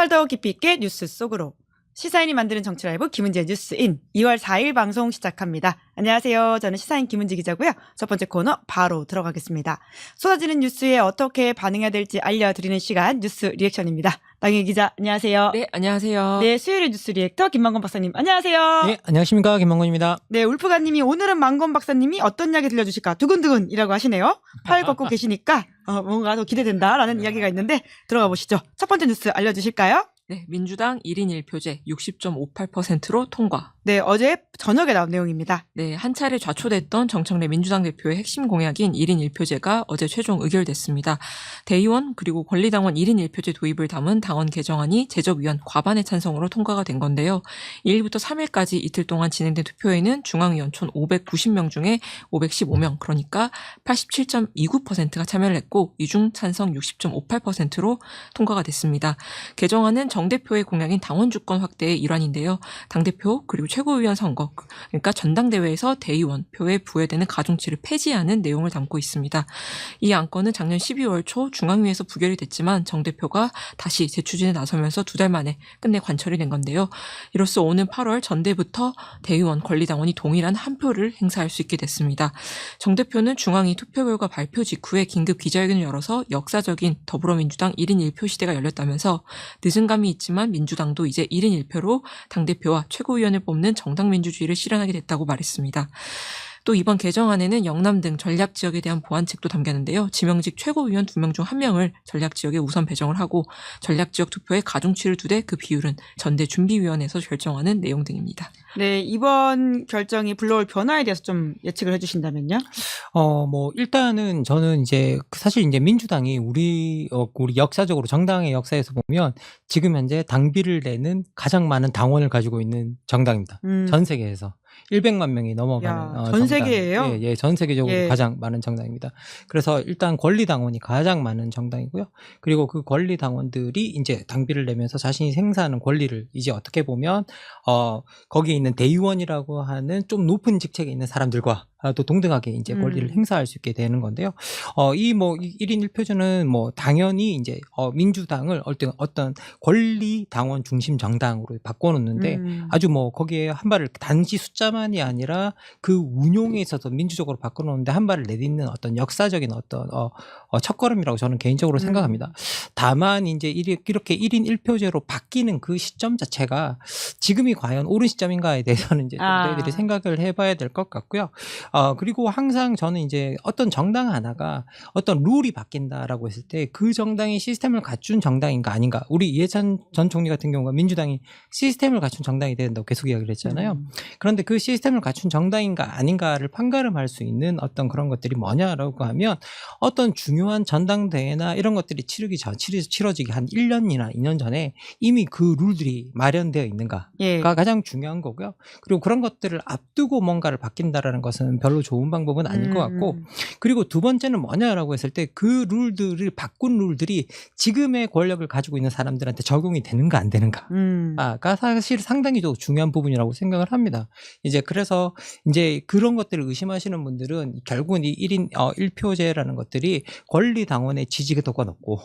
발 더 깊이 있게 뉴스 속으로. 시사인이 만드는 정치 라이브 김은지의 뉴스인 2월 4일 방송 시작합니다. 안녕하세요. 저는 시사인 김은지 기자고요. 첫 번째 코너 바로 들어가겠습니다. 쏟아지는 뉴스에 어떻게 반응해야 될지 알려드리는 시간 뉴스 리액션입니다. 남희 기자 안녕하세요. 네, 안녕하세요. 네, 수요일의 뉴스 리액터 김만건 박사님 안녕하세요. 네, 안녕하십니까. 김만건입니다. 네, 울프가님이 오늘은 만건 박사님이 어떤 이야기 들려주실까 두근두근이라고 하시네요. 팔 걷고 계시니까 뭔가 더 기대된다라는 이야기가 있는데 들어가 보시죠. 첫 번째 뉴스 알려주실까요? 네, 민주당 1인 1표제 60.58%로 통과. 네, 어제 저녁에 나온 내용입니다. 네, 한 차례 좌초됐던 정청래 민주당 대표의 핵심 공약인 1인 1표제가 어제 최종 의결됐습니다. 대의원 그리고 권리당원 1인 1표제 도입을 담은 당원 개정안이 제적위원 과반의 찬성으로 통과가 된 건데요. 2일부터 3일까지 이틀 동안 진행된 투표에는 중앙위원 총 590명 중에 515명, 그러니까 87.29%가 참여를 했고 이 중 찬성 60.58%로 통과가 됐습니다. 개정안은 정 대표의 공약인 당원 주권 확대의 일환인데요. 당대표 그리고 최고위원 선거, 그러니까 전당대회에서 대의원 표에 부여되는 가중치를 폐지하는 내용을 담고 있습니다. 이 안건은 작년 12월 초 중앙위에서 부결이 됐지만 정 대표가 다시 재추진에 나서면서 2달 만에 끝내 관철이 된 건데요. 이로써 오는 8월 전대부터 대의원 권리당원이 동일한 한 표를 행사할 수 있게 됐습니다. 정 대표는 중앙위 투표 결과 발표 직후에 긴급 기자회견을 열어서 역사적인 더불어민주당 1인 1표 시대가 열렸다면서 늦은 감이 있지만 민주당도 이제 1인 1표로 당대표와 최고위원을 뽑는 정당민주주의를 실현하게 됐다고 말했습니다. 또 이번 개정안에는 영남 등 전략지역에 대한 보완책도 담겼는데요. 지명직 최고위원 2명 중 1명을 전략지역에 우선 배정을 하고 전략지역 투표에 가중치를 두되 그 비율은 전대준비위원회에서 결정하는 내용 등입니다. 네, 이번 결정이 불러올 변화에 대해서 좀 예측을 해주신다면요? 일단은 저는 이제 사실 이제 민주당이 우리 역사적으로 정당의 역사에서 보면 지금 현재 당비를 내는 가장 많은 당원을 가지고 있는 정당입니다. 전 세계에서. 100만 명이 넘어가는 전 세계예요? 예, 전 세계적으로 예. 가장 많은 정당입니다. 그래서 일단 권리당원이 가장 많은 정당이고요. 그리고 그 권리당원들이 이제 당비를 내면서 자신이 행사하는 권리를 이제 어떻게 보면 거기에 있는 대의원이라고 하는 좀 높은 직책에 있는 사람들과 또 동등하게 이제 권리를 행사할 수 있게 되는 건데요. 이 1인 1표제는 당연히 이제 민주당을 어떤 권리 당원 중심 정당으로 바꿔놓는데 아주 거기에 한 발을 단지 숫자만이 아니라 그 운용에 있어서 민주적으로 바꿔놓는데 한 발을 내딛는 어떤 역사적인 어떤 첫걸음이라고 저는 개인적으로 생각합니다. 다만 이제 이렇게 1인 1표제로 바뀌는 그 시점 자체가 지금이 과연 옳은 시점인가에 대해서는 이제 좀 저희들이 생각을 해봐야 될 것 같고요. 그리고 항상 저는 이제 어떤 정당 하나가 어떤 룰이 바뀐다라고 했을 때 그 정당이 시스템을 갖춘 정당인가 아닌가. 우리 이해찬 전 총리 같은 경우가 민주당이 시스템을 갖춘 정당이 된다고 계속 이야기를 했잖아요. 그런데 그 시스템을 갖춘 정당인가 아닌가를 판가름할 수 있는 어떤 그런 것들이 뭐냐라고 하면 어떤 중요한 전당대회나 이런 것들이 치러지기 한 1년이나 2년 전에 이미 그 룰들이 마련되어 있는가가 예. 가장 중요한 거고요. 그리고 그런 것들을 앞두고 뭔가를 바뀐다라는 것은 별로 좋은 방법은 아닐 것 같고, 그리고 두 번째는 뭐냐라고 했을 때 그 룰들을 바꾼 룰들이 지금의 권력을 가지고 있는 사람들한테 적용이 되는가 안 되는가가 사실 상당히 좀 중요한 부분이라고 생각을 합니다. 이제 그래서 이제 그런 것들을 의심하시는 분들은 결국은 이 1인 1표제라는 것들이 권리 당원의 지지도가 높고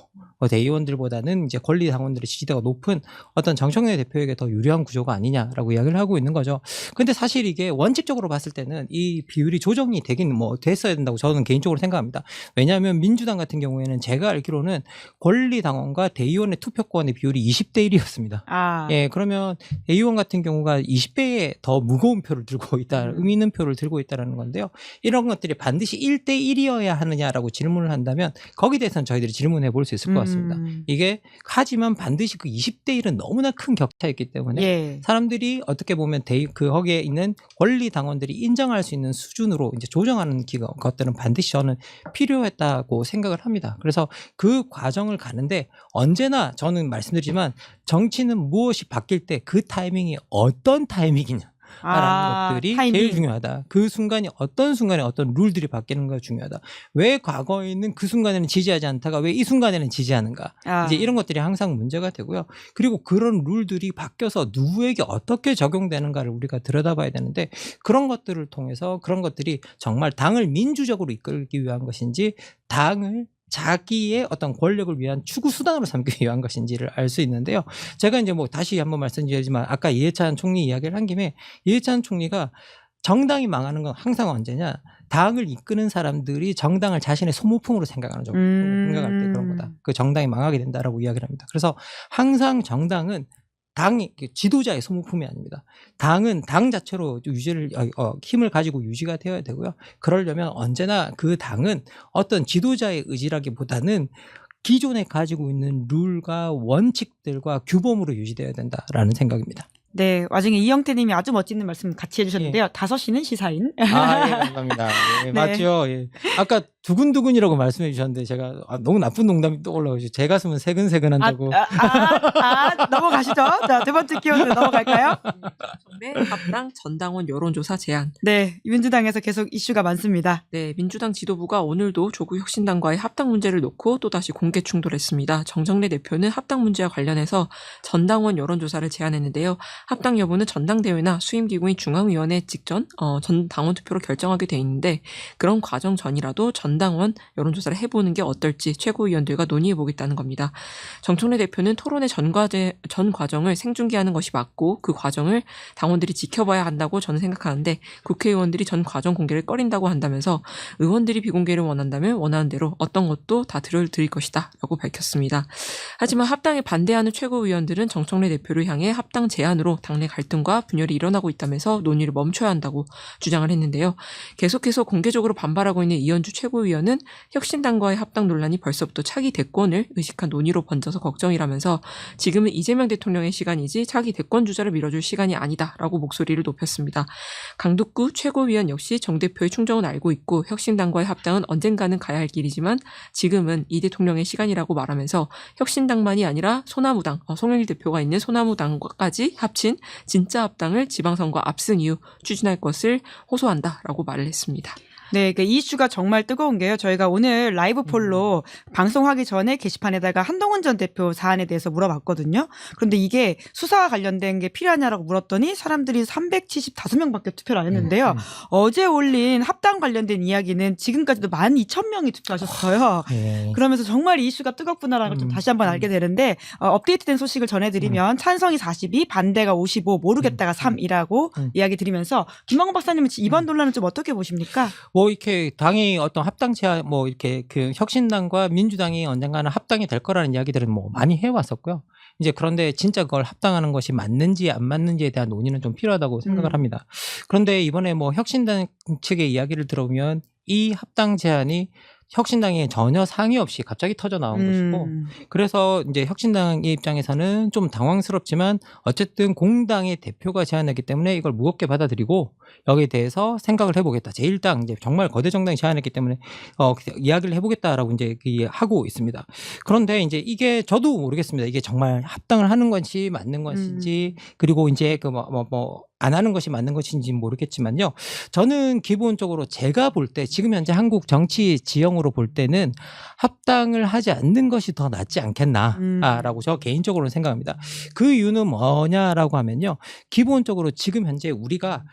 대의원들보다는 이제 권리 당원들의 지지도가 높은 어떤 정청래 대표에게 더 유리한 구조가 아니냐라고 이야기를 하고 있는 거죠. 근데 사실 이게 원칙적으로 봤을 때는 이 비율이 조정이 되긴 됐어야 된다고 저는 개인적으로 생각합니다. 왜냐하면 민주당 같은 경우에는 제가 알기로는 권리 당원과 대의원의 투표권의 비율이 20대 1이었습니다. 예, 그러면 대의원 같은 경우가 20배에 더 무거운 표를 들고 있다, 의미 있는 표를 들고 있다라는 건데요. 이런 것들이 반드시 1대 1이어야 하느냐라고 질문을 한다면 거기에 대해서는 저희들이 질문해 볼 수 있을 것 같습니다. 이게 하지만 반드시 그 20대 1은 너무나 큰 격차였기 때문에 사람들이 어떻게 보면 거기에 있는 권리 당원들이 인정할 수 있는 수준으로 이제 조정하는 것들은 반드시 저는 필요했다고 생각을 합니다. 그래서 그 과정을 가는데 언제나 저는 말씀드리지만 정치는 무엇이 바뀔 때 그 타이밍이 어떤 타이밍이냐 라는 것들이 제일 중요하다. 그 순간이 어떤 순간에 어떤 룰들이 바뀌는 가 중요하다. 왜 과거에는 그 순간에는 지지하지 않다가 왜 이 순간에는 지지하는가. 이제 이런 것들이 항상 문제가 되고요. 그리고 그런 룰들이 바뀌어서 누구에게 어떻게 적용되는가를 우리가 들여다봐야 되는데 그런 것들을 통해서 그런 것들이 정말 당을 민주적으로 이끌기 위한 것인지 당을 자기의 어떤 권력을 위한 추구 수단으로 삼기 위한 것인지를 알 수 있는데요. 제가 이제 뭐 다시 한번 말씀드리지만 아까 이해찬 총리 이야기를 한 김에 이해찬 총리가 정당이 망하는 건 항상 언제냐? 당을 이끄는 사람들이 정당을 자신의 소모품으로 생각하는 정도. 생각할 때 그런 거다. 그 정당이 망하게 된다라고 이야기를 합니다. 그래서 항상 정당은 당이 지도자의 소모품이 아닙니다. 당은 당 자체로 유지를 힘을 가지고 유지가 되어야 되고요. 그러려면 언제나 그 당은 어떤 지도자의 의지라기보다는 기존에 가지고 있는 룰과 원칙들과 규범으로 유지되어야 된다라는 생각입니다. 네, 와중에 이영태 님이 아주 멋진 말씀 같이 해주셨는데요. 5시는 시사인. 아, 예, 감사합니다. 예, 네. 맞죠. 예. 아까 두근두근이라고 말씀해 주셨는데 제가 너무 나쁜 농담이 떠올라오죠. 제 가슴은 새근새근한다고. 넘어가시죠. 자, 두 번째 키워드 넘어갈까요? 정청래 합당 전당원 여론조사 제안. 네, 민주당에서 계속 이슈가 많습니다. 네, 민주당 지도부가 오늘도 조국 혁신당과의 합당 문제를 놓고 또다시 공개 충돌했습니다. 정청래 대표는 합당 문제와 관련해서 전당원 여론조사를 제안했는데요. 합당 여부는 전당대회나 수임기구인 중앙위원회 직전 전 당원 투표로 결정하게 돼 있는데 그런 과정 전이라도 전당원 여론조사를 해보는 게 어떨지 최고위원들과 논의해보겠다는 겁니다. 정청래 대표는 토론의 전 과정을 생중계하는 것이 맞고 그 과정을 당원들이 지켜봐야 한다고 저는 생각하는데 국회의원들이 전 과정 공개를 꺼린다고 한다면서 의원들이 비공개를 원한다면 원하는 대로 어떤 것도 다 들어드릴 것이다 라고 밝혔습니다. 하지만 합당에 반대하는 최고위원들은 정청래 대표를 향해 합당 제안으로 당내 갈등과 분열이 일어나고 있다면서 논의를 멈춰야 한다고 주장을 했는데요. 계속해서 공개적으로 반발하고 있는 이현주 최고위원은 혁신당과의 합당 논란이 벌써부터 차기 대권을 의식한 논의로 번져서 걱정이라면서 지금은 이재명 대통령의 시간이지 차기 대권 주자를 밀어줄 시간이 아니다라고 목소리를 높였습니다. 강덕구 최고위원 역시 정 대표의 충정은 알고 있고 혁신당과의 합당은 언젠가는 가야 할 길이지만 지금은 이 대통령의 시간이라고 말하면서 혁신당만이 아니라 소나무당, 송영길 대표가 있는 소나무당과까지 합친 진짜 합당을 지방선거 앞선 이후 추진할 것을 호소한다라고 말을 했습니다. 네, 이 이슈가 정말 뜨거운 게요. 저희가 오늘 라이브 폴로 방송하기 전에 게시판에다가 한동훈 전 대표 사안에 대해서 물어봤거든요. 그런데 이게 수사와 관련된 게 필요하냐라고 물었더니 사람들이 375명밖에 투표를 안 했는데요. 어제 올린 합당 관련된 이야기는 지금까지도 12,000명이 투표하셨어요. 예. 그러면서 정말 이 이슈가 뜨겁구나라는 걸 좀 다시 한번 알게 되는데 업데이트된 소식을 전해드리면 찬성이 42, 반대가 55, 모르겠다가 3이라고 이야기 드리면서 김만곤 박사님은 이번 논란은 좀 어떻게 보십니까? 뭐 이렇게 당이 어떤 합당 제안 뭐 이렇게 그 혁신당과 민주당이 언젠가는 합당이 될 거라는 이야기들은 뭐 많이 해왔었고요. 이제 그런데 진짜 그걸 합당하는 것이 맞는지 안 맞는지에 대한 논의는 좀 필요하다고 생각을 합니다. 그런데 이번에 뭐 혁신당 측의 이야기를 들어보면 이 합당 제안이 혁신당에 전혀 상의 없이 갑자기 터져 나온 것이고 그래서 이제 혁신당의 입장에서는 좀 당황스럽지만 어쨌든 공당의 대표가 제안했기 때문에 이걸 무겁게 받아들이고 여기에 대해서 생각을 해보겠다. 제1당 이제 정말 거대 정당이 제안했기 때문에 이야기를 해보겠다라고 이제 하고 있습니다. 그런데 이제 이게 저도 모르겠습니다. 이게 정말 합당을 하는 것이 맞는 것인지 그리고 이제 그 안 하는 것이 맞는 것인지는 모르겠지만요. 저는 기본적으로 제가 볼 때 지금 현재 한국 정치 지형으로 볼 때는 합당을 하지 않는 것이 더 낫지 않겠나라고 저 개인적으로는 생각합니다. 그 이유는 뭐냐라고 하면요. 기본적으로 지금 현재 우리가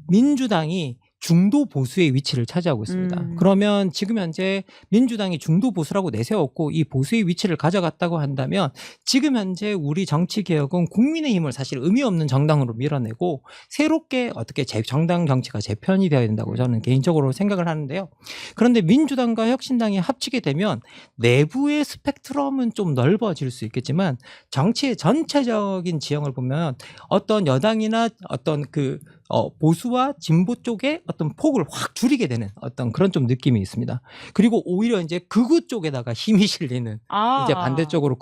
민주당이 중도 보수의 위치를 차지하고 있습니다. 그러면 지금 현재 민주당이 중도 보수라고 내세웠고 이 보수의 위치를 가져갔다고 한다면 지금 현재 우리 정치개혁은 국민의힘을 사실 의미 없는 정당으로 밀어내고 새롭게 어떻게 정당 정치가 재편이 되어야 된다고 저는 개인적으로 생각을 하는데요. 그런데 민주당과 혁신당이 합치게 되면 내부의 스펙트럼은 좀 넓어질 수 있겠지만 정치의 전체적인 지형을 보면 어떤 여당이나 어떤 보수와 진보 쪽의 어떤 폭을 확 줄이게 되는 어떤 그런 좀 느낌이 있습니다. 그리고 오히려 이제 극우 쪽에다가 힘이 실리는 이제 반대쪽으로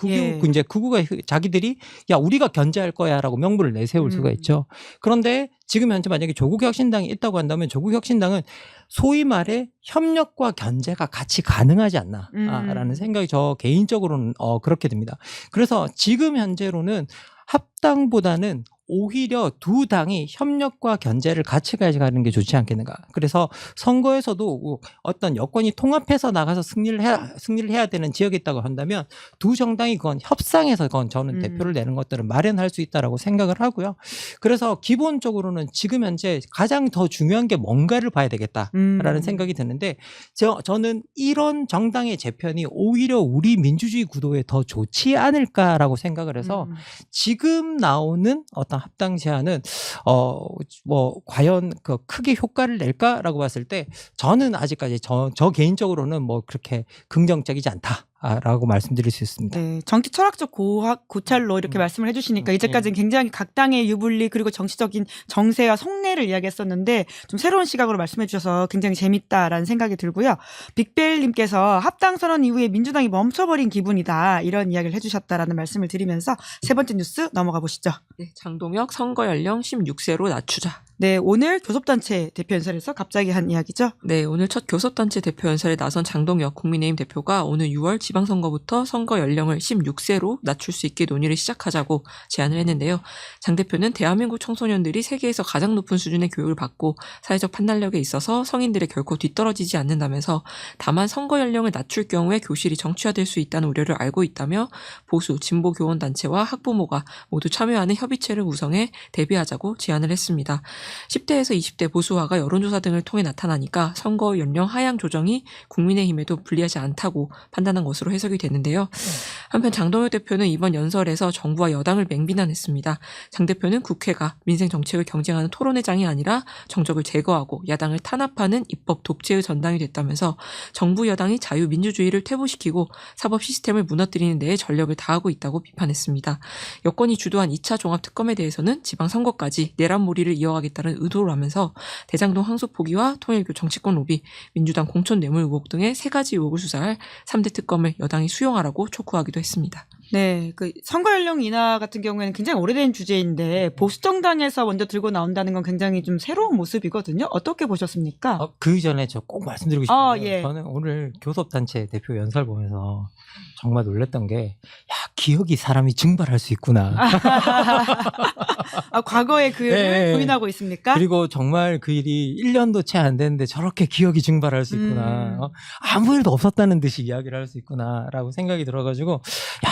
이제 극우가 자기들이 야 우리가 견제할 거야라고 명분을 내세울 수가 있죠. 그런데 지금 현재 만약에 조국 혁신당이 있다고 한다면 조국 혁신당은 소위 말해 협력과 견제가 같이 가능하지 않나라는 생각이 저 개인적으로는 그렇게 듭니다. 그래서 지금 현재로는 합당보다는 오히려 두 당이 협력과 견제를 같이 가져가는 게 좋지 않겠는가. 그래서 선거에서도 어떤 여권이 통합해서 나가서 승리를 해야 되는 지역이 있다고 한다면 두 정당이 그건 협상해서 그건 저는 대표를 내는 것들은 마련할 수 있다라고 생각을 하고요. 그래서 기본적으로는 지금 현재 가장 더 중요한 게 뭔가를 봐야 되겠다라는 생각이 드는데 저는 이런 정당의 재편이 오히려 우리 민주주의 구도에 더 좋지 않을까라고 생각을 해서 지금 나오는 어떤 합당 제안은 뭐 과연 그 크게 효과를 낼까라고 봤을 때 저는 아직까지 저 개인적으로는 뭐 그렇게 긍정적이지 않다라고 말씀드릴 수 있습니다. 네, 정치 철학적 고찰로 이렇게 말씀을 해주시니까 이제까지는 굉장히 각 당의 유불리 그리고 정치적인 정세와 속내를 이야기했었는데 좀 새로운 시각으로 말씀해 주셔서 굉장히 재밌다라는 생각이 들고요. 빅벨님께서 합당 선언 이후에 민주당이 멈춰버린 기분이다 이런 이야기를 해주셨다라는 말씀을 드리면서 세 번째 뉴스 넘어가 보시죠. 네, 장동혁 선거 연령 16세로 낮추자. 네, 오늘 교섭단체 대표 연설에서 갑자기 한 이야기죠. 네, 오늘 첫 교섭단체 대표 연설에 나선 장동혁 국민의힘 대표가 오늘 6월 지방선거부터 선거 연령을 16세로 낮출 수 있게 논의를 시작하자고 제안을 했는데요. 장 대표는 대한민국 청소년들이 세계에서 가장 높은 수준의 교육을 받고 사회적 판단력에 있어서 성인들에 결코 뒤떨어지지 않는다면서 다만 선거 연령을 낮출 경우에 교실이 정치화될 수 있다는 우려를 알고 있다며 보수, 진보 교원단체와 학부모가 모두 참여하는 협의체를 구성해 대비하자고 제안을 했습니다. 10대에서 20대 보수화가 여론조사 등을 통해 나타나니까 선거 연령 하향 조정이 국민의힘에도 불리하지 않다고 판단한 것으로 해석이 되는데요. 한편 장동혁 대표는 이번 연설에서 정부와 여당을 맹비난했습니다. 장 대표는 국회가 민생 정책을 경쟁하는 토론회장이 아니라 정적을 제거하고 야당을 탄압하는 입법 독재의 전당이 됐다면서 정부 여당이 자유민주주의를 퇴보시키고 사법 시스템을 무너뜨리는 데에 전력을 다하고 있다고 비판했습니다. 여권이 주도한 2차 종합특검에 대해서는 지방선거까지 내란몰이를 이어가겠다는 의도라면서 대장동 항소 포기와 통일교 정치권 로비, 민주당 공천 뇌물 의혹 등의 3가지 의혹을 수사할 3대 특검을 여당이 수용하라고 촉구하기도 했습니다. 네, 그 선거 연령 인하 같은 경우에는 굉장히 오래된 주제인데 보수 정당에서 먼저 들고 나온다는 건 굉장히 좀 새로운 모습이거든요. 어떻게 보셨습니까? 그 전에 저 꼭 말씀드리고 싶은데 예. 저는 오늘 교섭단체 대표 연설 보면서 정말 놀랐던 게 기억이 사람이 증발할 수 있구나. 과거의 그 일을 부인하고 있습니까? 그리고 정말 그 일이 1년도 채 안 됐는데 저렇게 기억이 증발할 수 있구나. 아무 일도 없었다는 듯이 이야기를 할 수 있구나라고 생각이 들어가지고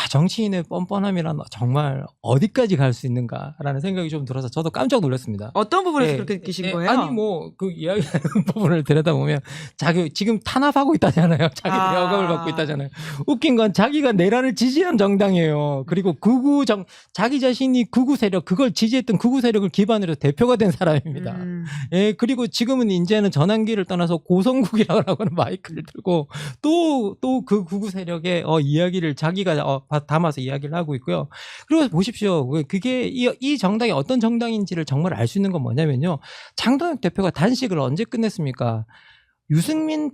정치인의 뻔뻔함이란 정말 어디까지 갈 수 있는가라는 생각이 좀 들어서 저도 깜짝 놀랐습니다. 어떤 부분에서 그렇게 느끼신 거예요? 아니 뭐 그 이야기하는 부분을 들여다보면 자기 지금 탄압하고 있다잖아요. 자기 대역을 받고 있다잖아요. 웃긴 건 자기가 내란을 지지한 정당이에요. 그리고 자기 자신이 극우 세력 그걸 지지했던 극우 세력을 기반으로 대표가 된 사람입니다. 예, 그리고 지금은 이제는 전환기를 떠나서 고성국이라고 하는 마이크를 들고 또 그 극우 세력의 이야기를 자기가 담아서 이야기를 하고 있고요. 그리고 보십시오. 그게 이 정당이 어떤 정당인지를 정말 알 수 있는 건 뭐냐면요. 장동혁 대표가 단식을 언제 끝냈습니까? 유승민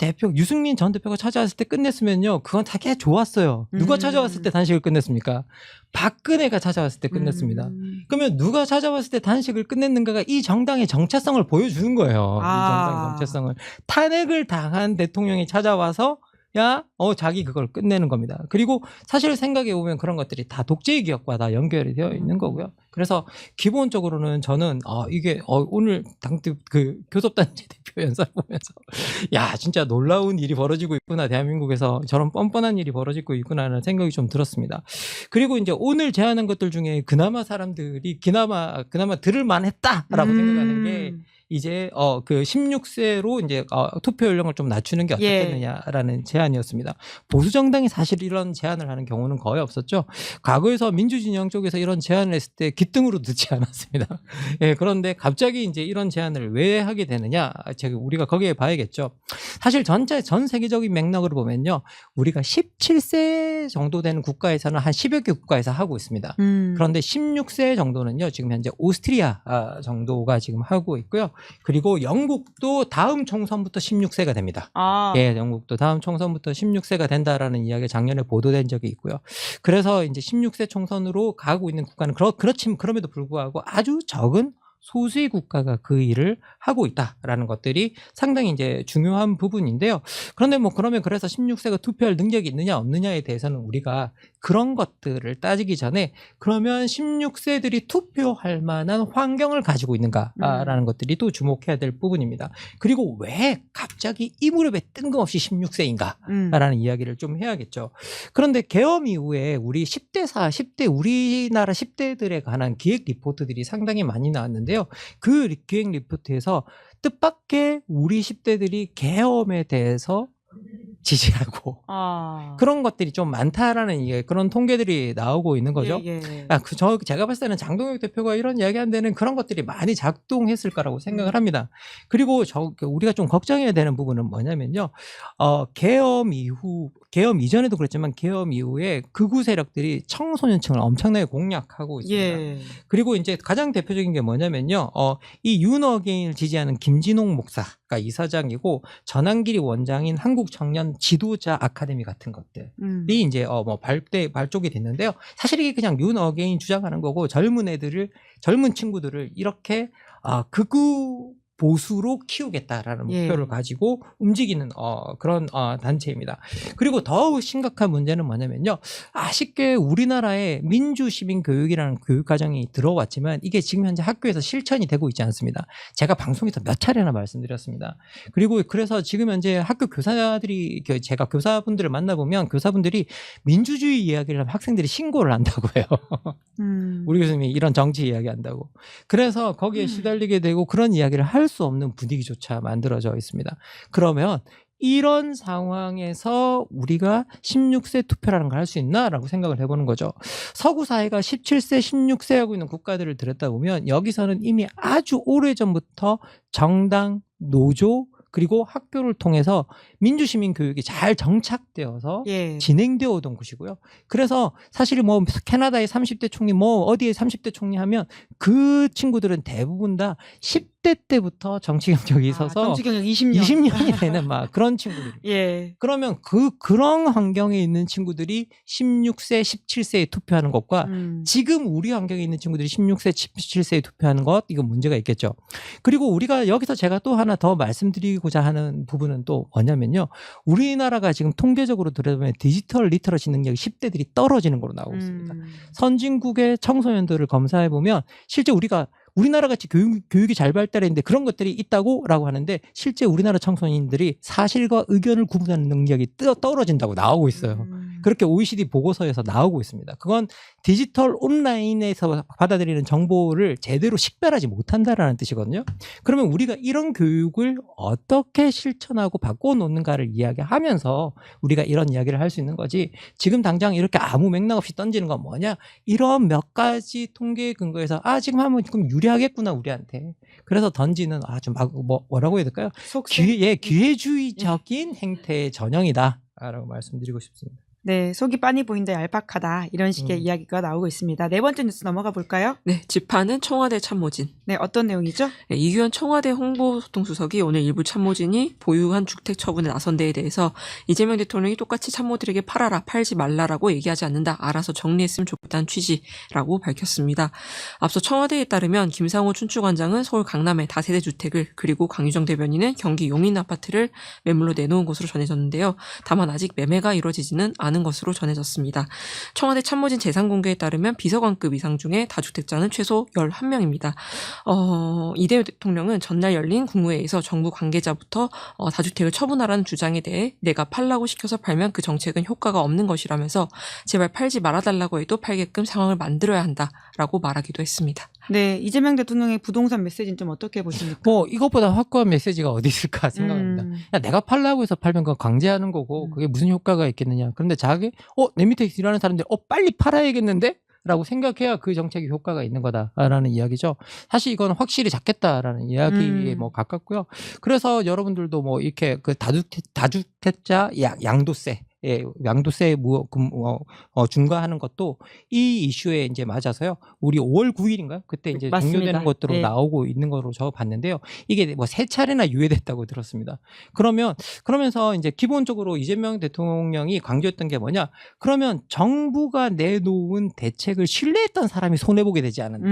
전 대표가 찾아왔을 때 끝냈으면요. 그건 되게 좋았어요. 누가 찾아왔을 때 단식을 끝냈습니까? 박근혜가 찾아왔을 때 끝냈습니다. 그러면 누가 찾아왔을 때 단식을 끝냈는가가 이 정당의 정체성을 보여주는 거예요. 이 정당의 정체성을. 탄핵을 당한 대통령이 찾아와서 자기 그걸 끝내는 겁니다. 그리고 사실 생각해 보면 그런 것들이 다 독재의 기억과 다 연결이 되어 있는 거고요. 그래서 기본적으로는 저는 이게 오늘 그 교섭단체 대표 연설 보면서 진짜 놀라운 일이 벌어지고 있구나. 대한민국에서 저런 뻔뻔한 일이 벌어지고 있구나라는 생각이 좀 들었습니다. 그리고 이제 오늘 제안한 것들 중에 그나마 사람들이 그나마 들을 만했다라고 생각하는 게 이제 그 16세로 이제 투표 연령을 좀 낮추는 게 어떻겠느냐라는 제안이었습니다. 보수 정당이 사실 이런 제안을 하는 경우는 거의 없었죠. 과거에서 민주진영 쪽에서 이런 제안을 했을 때 기등으로 듣지 않았습니다. 예, 그런데 갑자기 이제 이런 제안을 왜 하게 되느냐? 우리가 거기에 봐야겠죠. 사실 전 세계적인 맥락으로 보면요. 우리가 17세 정도 되는 국가에서는 한 10여 개 국가에서 하고 있습니다. 그런데 16세 정도는요. 지금 현재 오스트리아 정도가 지금 하고 있고요. 그리고 영국도 다음 총선부터 16세가 됩니다. 예, 영국도 다음 총선부터 16세가 된다라는 이야기가 작년에 보도된 적이 있고요. 그래서 이제 16세 총선으로 가고 있는 국가는 그럼에도 불구하고 아주 적은 소수의 국가가 그 일을 하고 있다라는 것들이 상당히 이제 중요한 부분인데요. 그런데 그러면 그래서 16세가 투표할 능력이 있느냐 없느냐에 대해서는 우리가 그런 것들을 따지기 전에 그러면 16세들이 투표할 만한 환경을 가지고 있는가라는 것들이 또 주목해야 될 부분입니다. 그리고 왜 갑자기 이 무렵에 뜬금없이 16세인가라는 이야기를 좀 해야겠죠. 그런데 계엄 이후에 우리 10대 우리나라 10대들에 관한 기획 리포트들이 상당히 많이 나왔는데요. 그 기획 리포트에서 뜻밖의 우리 10대들이 계엄에 대해서 지지하고 그런 것들이 좀 많다라는 그런 통계들이 나오고 있는 거죠. 예, 예. 제가 봤을 때는 장동혁 대표가 이런 이야기한 데는 그런 것들이 많이 작동했을 거라고 생각을 합니다. 그리고 우리가 좀 걱정해야 되는 부분은 뭐냐면요. 계엄 이전에도 그랬지만 계엄 이후에 극우 세력들이 청소년층을 엄청나게 공략하고 있습니다. 예. 그리고 이제 가장 대표적인 게 뭐냐면요. 이 윤어게인을 지지하는 김진홍 목사가 이사장이고 전한길이 원장인 한국청년 지도자 아카데미 같은 것들이 이제 발족이 됐는데요. 사실 이게 그냥 윤어게인 주장하는 거고 젊은 친구들을 이렇게 극우 보수로 키우겠다라는 목표를 가지고 움직이는 그런 단체입니다. 그리고 더욱 심각한 문제는 뭐냐면요. 아쉽게 우리나라에 민주시민교육이라는 교육과정이 들어왔지만 이게 지금 현재 학교에서 실천이 되고 있지 않습니다. 제가 방송에서 몇 차례나 말씀드렸습니다. 그리고 그래서 지금 현재 학교 교사들이 제가 교사분들을 만나보면 교사분들이 민주주의 이야기를 하면 학생들이 신고를 한다고 해요. 우리 교수님이 이런 정치 이야기 한다고. 그래서 거기에 시달리게 되고 그런 이야기를 할 수 없는 분위기조차 만들어져 있습니다. 그러면 이런 상황에서 우리가 16세 투표라는 걸 할 수 있나라고 생각을 해보는 거죠. 서구 사회가 17세, 16세 하고 있는 국가들을 들여다보면 여기서는 이미 아주 오래전부터 정당, 노조, 그리고 학교를 통해서 민주시민 교육이 잘 정착되어서 진행되어 오던 곳이고요. 그래서 사실 뭐 캐나다의 30대 총리, 뭐 어디에 30대 총리 하면 그 친구들은 대부분 다 10대 때부터 정치 경력이 있어서 정치 경력 20년이 되는 막 그런 친구들이. 그러면 그런 환경에 있는 친구들이 16세, 17세에 투표하는 것과 지금 우리 환경에 있는 친구들이 16세, 17세에 투표하는 것, 이건 문제가 있겠죠. 그리고 우리가 여기서 제가 또 하나 더 말씀드리고자 하는 부분은 또 뭐냐면요. 우리나라가 지금 통계적으로 들여다보면 디지털 리터러시 능력이 10대들이 떨어지는 걸로 나오고 있습니다. 선진국의 청소년들을 검사해 보면 실제 우리나라 같이 교육이 잘 발달했는데 그런 것들이 있다고라고 하는데 실제 우리나라 청소년들이 사실과 의견을 구분하는 능력이 떨어진다고 나오고 있어요. 그렇게 OECD 보고서에서 나오고 있습니다. 그건 디지털 온라인에서 받아들이는 정보를 제대로 식별하지 못한다라는 뜻이거든요. 그러면 우리가 이런 교육을 어떻게 실천하고 바꿔놓는가를 이야기하면서 우리가 이런 이야기를 할 수 있는 거지, 지금 당장 이렇게 아무 맥락 없이 던지는 건 뭐냐, 이런 몇 가지 통계에 근거해서 지금 하면 조금 유리하겠구나 우리한테, 그래서 던지는 뭐라고 해야 될까요? 기회주의적인 행태의 전형이다라고 말씀드리고 싶습니다. 네, 속이 빤히 보인다, 얄팍하다, 이런 식의 이야기가 나오고 있습니다. 네 번째 뉴스 넘어가 볼까요? 네, 집하는 청와대 참모진. 네, 어떤 내용이죠? 네, 이규현 청와대 홍보소통수석이 오늘 일부 참모진이 보유한 주택 처분에 나선 데에 대해서 이재명 대통령이 똑같이 참모들에게 팔아라, 팔지 말라라고 얘기하지 않는다, 알아서 정리했으면 좋겠다는 취지라고 밝혔습니다. 앞서 청와대에 따르면 김상호 춘추관장은 서울 강남의 다세대 주택을, 그리고 강유정 대변인은 경기 용인 아파트를 매물로 내놓은 것으로 전해졌는데요. 다만 아직 매매가 이루어지지는 않은 것으로 전해졌습니다. 청와대 참모진 재산 공개에 따르면 비서관급 이상 중에 다주택자는 최소 11명입니다. 이대호 대통령은 전날 열린 국무회의에서 정부 관계자부터 다주택을 처분하라는 주장에 대해 내가 팔라고 시켜서 팔면 그 정책은 효과가 없는 것이라면서 제발 팔지 말아달라고 해도 팔게끔 상황을 만들어야 한다라고 말하기도 했습니다. 네, 이재명 대통령의 부동산 메시지는 좀 어떻게 보십니까? 이것보다 확고한 메시지가 어디 있을까 생각합니다. 야, 내가 팔라고 해서 팔면 그건 강제하는 거고 그게 무슨 효과가 있겠느냐. 그런데 내 밑에 일하는 사람들이 빨리 팔아야겠는데? 라고 생각해야 그 정책이 효과가 있는 거다라는 이야기죠. 사실 이건 확실히 작겠다라는 이야기에 가깝고요. 그래서 여러분들도 이렇게 그 다주택자 양도세, 양도세 중과하는 것도 이 이슈에 이제 맞아서요. 우리 5월 9일인가요? 그때 이제 종료되는 것으로 나오고 있는 거로 저 봤는데요. 이게 3차례나 유예됐다고 들었습니다. 그러면서 이제 기본적으로 이재명 대통령이 강조했던 게 뭐냐? 그러면 정부가 내놓은 대책을 신뢰했던 사람이 손해보게 되지 않았나,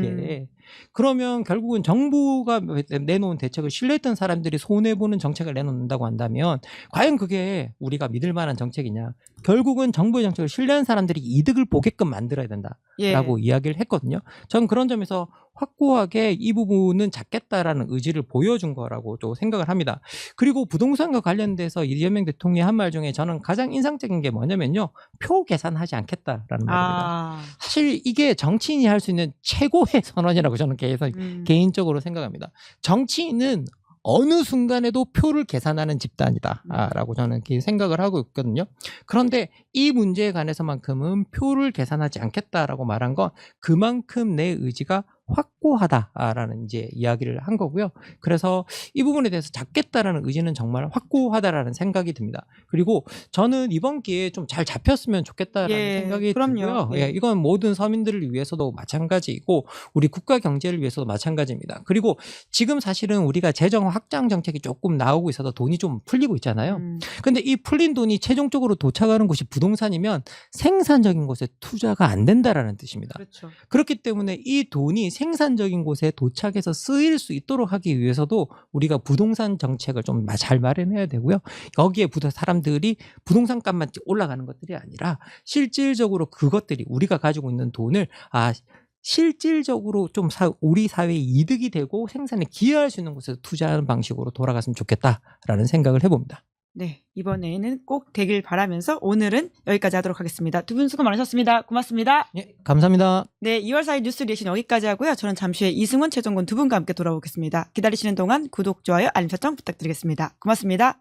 이게. 그러면 결국은 정부가 내놓은 대책을 신뢰했던 사람들이 손해보는 정책을 내놓는다고 한다면 과연 그게 우리가 믿을 만한 정책이냐. 결국은 정부의 정책을 신뢰한 사람들이 이득을 보게끔 만들어야 된다라고 예. 이야기를 했거든요. 저는 그런 점에서 확고하게 이 부분은 잡겠다라는 의지를 보여준 거라고 또 생각을 합니다. 그리고 부동산과 관련돼서 이재명 대통령이 한 말 중에 저는 가장 인상적인 게 뭐냐면요. 표 계산하지 않겠다라는 말입니다. 아. 사실 이게 정치인이 할 수 있는 최고의 선언이라고 저는 개인적으로 생각합니다. 정치인은 어느 순간에도 표를 계산하는 집단이다라고 저는 이렇게 생각을 하고 있거든요. 그런데 이 문제에 관해서만큼은 표를 계산하지 않겠다라고 말한 건 그만큼 내 의지가 확고하다라는 이제 이야기를 한 거고요. 그래서 이 부분에 대해서 잡겠다라는 의지는 정말 확고하다라는 생각이 듭니다. 그리고 저는 이번 기회에 좀 잘 잡혔으면 좋겠다라는 예, 생각이 그럼요. 들고요. 예. 예, 이건 모든 서민들을 위해서도 마찬가지이고 우리 국가 경제를 위해서도 마찬가지입니다. 그리고 지금 사실은 우리가 재정 확장 정책이 조금 나오고 있어서 돈이 좀 풀리고 있잖아요. 근데 이 풀린 돈이 최종적으로 도착하는 곳이 부동산이면 생산적인 곳에 투자가 안 된다라는 뜻입니다. 그렇죠. 그렇기 때문에 이 돈이 생산적인 곳에 도착해서 쓰일 수 있도록 하기 위해서도 우리가 부동산 정책을 좀 잘 마련해야 되고요. 여기에 사람들이 부동산 값만 올라가는 것들이 아니라 실질적으로 그것들이 우리가 가지고 있는 돈을 실질적으로 좀 우리 사회에 이득이 되고 생산에 기여할 수 있는 곳에서 투자하는 방식으로 돌아갔으면 좋겠다라는 생각을 해봅니다. 네, 이번에는 꼭 되길 바라면서 오늘은 여기까지 하도록 하겠습니다. 두 분 수고 많으셨습니다. 고맙습니다. 예, 감사합니다. 네, 2월 4일 뉴스 리액션 여기까지 하고요. 저는 잠시 후에 이승훈, 최정곤 두 분과 함께 돌아오겠습니다. 기다리시는 동안 구독, 좋아요, 알림 설정 부탁드리겠습니다. 고맙습니다.